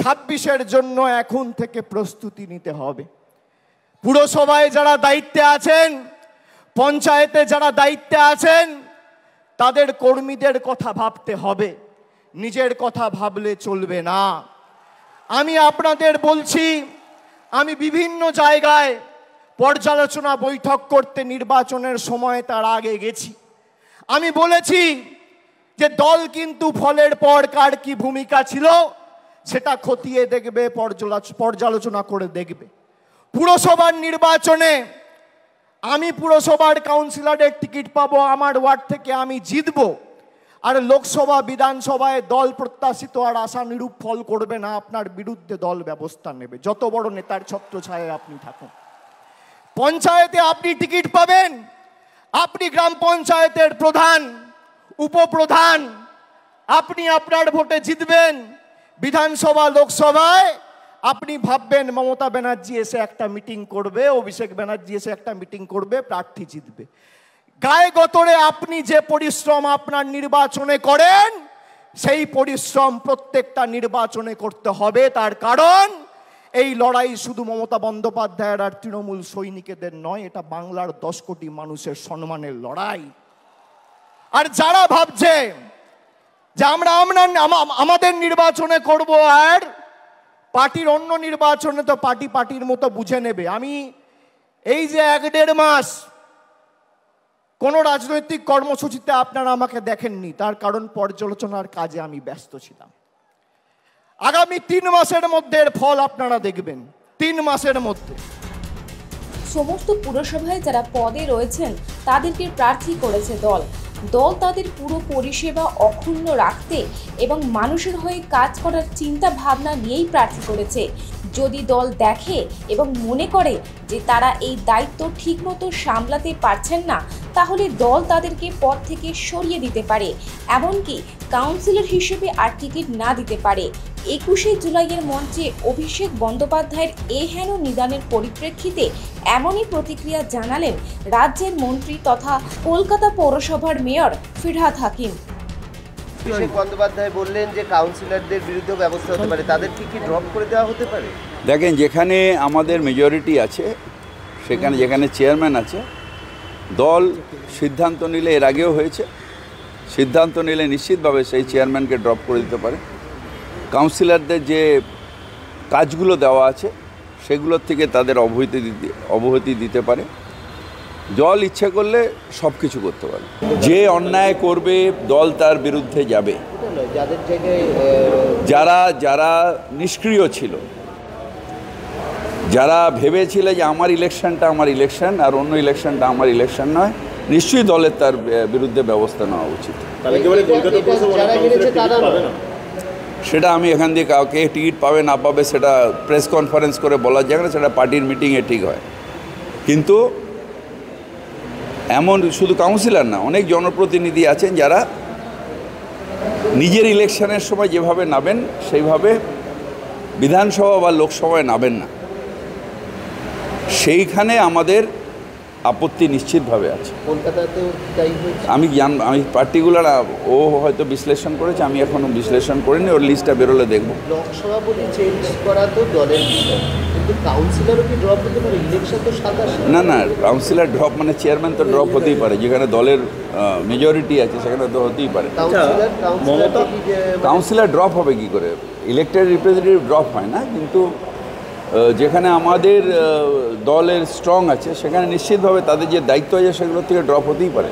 26-এর জন্য এখন থেকে প্রস্তুতি নিতে হবে। পুরসভায় যারা দায়িত্বে আছেন, পঞ্চায়েতে যারা দায়িত্বে আছেন, তাদের কর্মীদের কথা ভাবতে হবে, নিজের কথা ভাবলে চলবে না। আমি আপনাদের বলছি, আমি বিভিন্ন জায়গায় পর্যালোচনা বৈঠক করতে নির্বাচনের সময় তার আগে গেছি। আমি বলেছি যে দল কিন্তু ফলের পর কার কি ভূমিকা ছিল সেটা খতিয়ে দেখবে, পর্যালোচনা করে দেখবে। পুরসভার নির্বাচনে আমি পুরসভার কাউন্সিলরের টিকিট পাবো, আমার ওয়ার্ড থেকে আমি জিতবো, আর লোকসভা বিধানসভায় দল প্রত্যাশিত আর আশানুরূপ ফল করবে না, আপনার বিরুদ্ধে দল ব্যবস্থা নেবে, যত বড় নেতার ছত্রছায়ায় আপনি থাকুন। পঞ্চায়েতে আপনি টিকিট পাবেন, আপনি গ্রাম পঞ্চায়েতের প্রধান, উপপ্রধান, আপনি আপনার ভোটে জিতবেন। বিধানসভা লোকসভায় আপনি ভাববেন মমতা ব্যানার্জি এসে একটা মিটিং করবে, অভিষেক ব্যানার্জি এসে একটা মিটিং করবে, প্রার্থী জিতবে। গায়ে গতরে আপনি যে পরিশ্রম আপনার নির্বাচনে করেন, সেই পরিশ্রম প্রত্যেকটা নির্বাচনে করতে হবে। তার কারণ এই লড়াই শুধু মমতা বন্দ্যোপাধ্যায়ের আর তৃণমূল সৈনিকদের নয়, এটা বাংলার 10 কোটি মানুষের সম্মানের লড়াই। আর যারা ভাবছে যে আমরা আমাদের নির্বাচনে করব আর পার্টির অন্য নির্বাচনে তো পার্টির মতো বুঝে নেবে, আমি এই যে 1-1.5 মাস কোন রাজনৈতিক কর্মসূচিতে আপনারা আমাকে দেখেননি, তার কারণ পর্যালোচনার কাজে আমি ব্যস্ত ছিলাম। আগামী 3 মাসের মধ্যে এর ফল আপনারা দেখবেন, 3 মাসের মধ্যে। সমস্ত পুরসভায় যারা পদে রয়েছেন তাদেরকে প্রার্থী করেছে দল তাদের পুরো পরিষেবা অক্ষুণ্ণ রাখতে এবং মানুষের হয়ে কাজ করার চিন্তা ভাবনা নিয়েই প্রার্থী করেছে। যদি দল দেখে এবং মনে করে যে তারা এই দায়িত্ব ঠিকমতো সামলাতে পারছেন না, তাহলে দল তাদেরকে পদ থেকে সরিয়ে দিতে পারে, এমনকি কাউন্সিলর হিসেবে আর টিকিট না দিতে পারে। 21শে জুলাইয়ের মঞ্চে অভিষেক বন্দ্যোপাধ্যায়ের হেন নিদানের পরিপ্রেক্ষিতে এমনই প্রতিক্রিয়া জানালেন রাজ্যের মন্ত্রী তথা কলকাতা পৌরসভার মেয়র ফিরহাদ হাকিম। অভিষেক বন্দ্যোপাধ্যায় বললেন যে কাউন্সিলরদের বিরুদ্ধে ব্যবস্থা হতে পারে, তাদেরকে কি ড্রপ করে দেওয়া হতে পারে? দেখেন, যেখানে আমাদের মেজরিটি আছে, সেখানে যেখানে চেয়ারম্যান আছে, দল সিদ্ধান্ত নিলে, এর আগেও হয়েছে, সিদ্ধান্ত নিলে নিশ্চিতভাবে সেই চেয়ারম্যানকে ড্রপ করে দিতে পারে। কাউন্সিলরদের যে কাজগুলো দেওয়া আছে সেগুলোর থেকে তাদের অবহিতি দিতে পারে। দল ইচ্ছে করলে সব কিছু করতে পারে। যে অন্যায় করবে দল তার বিরুদ্ধে যাবে। যারা নিষ্ক্রিয় ছিল, যারা ভেবেছিল যে আমার ইলেকশনটা আমার ইলেকশন আর অন্য ইলেকশনটা আমার ইলেকশন নয়, নিশ্চয়ই দলের তার বিরুদ্ধে ব্যবস্থা নেওয়া উচিত। সেটা আমি এখান দিয়ে কাউকে টিকিট পাবে না পাবে সেটা প্রেস কনফারেন্স করে বলা যায় না, সেটা পার্টির মিটিংয়ে ঠিক হয়। কিন্তু এমন শুধু কাউন্সিলর না, অনেক জনপ্রতিনিধি আছেন যারা নিজের ইলেকশনের সময় যেভাবে নাবেন সেইভাবে বিধানসভা বা লোকসভায় নাবেন না। সেইখানে আমাদের আপত্তি নিশ্চিতভাবে আছে। আমি পার্টিকুলার, ও হয়তো বিশ্লেষণ করেছে, আমি এখনো বিশ্লেষণ করিনি, ওর লিস্টটা বেরোলে দেখব। লোকসভা বলে চেঞ্জ করা তো দলের বিষয়, কিন্তু কাউন্সিলরও কি ড্রপ হতে পারে? ইলেকশন তো 27। না, কাউন্সিলর ড্রপ মানে চেয়ারম্যান তো ড্রপ হতেই পারে, যেখানে দলের মেজরিটি আছে সেখানে তো হতেই পারে। কাউন্সিলর ড্রপ হবে কি করে? ইলেক্টেড রিপ্রেজেন্টেটিভ ড্রপ হয় না, কিন্তু যেখানে আমাদের দলের স্ট্রং আছে সেখানে নিশ্চিতভাবে তাদের যে দায়িত্ব আছে সেগুলোর থেকে ড্রপ হতেই পারে।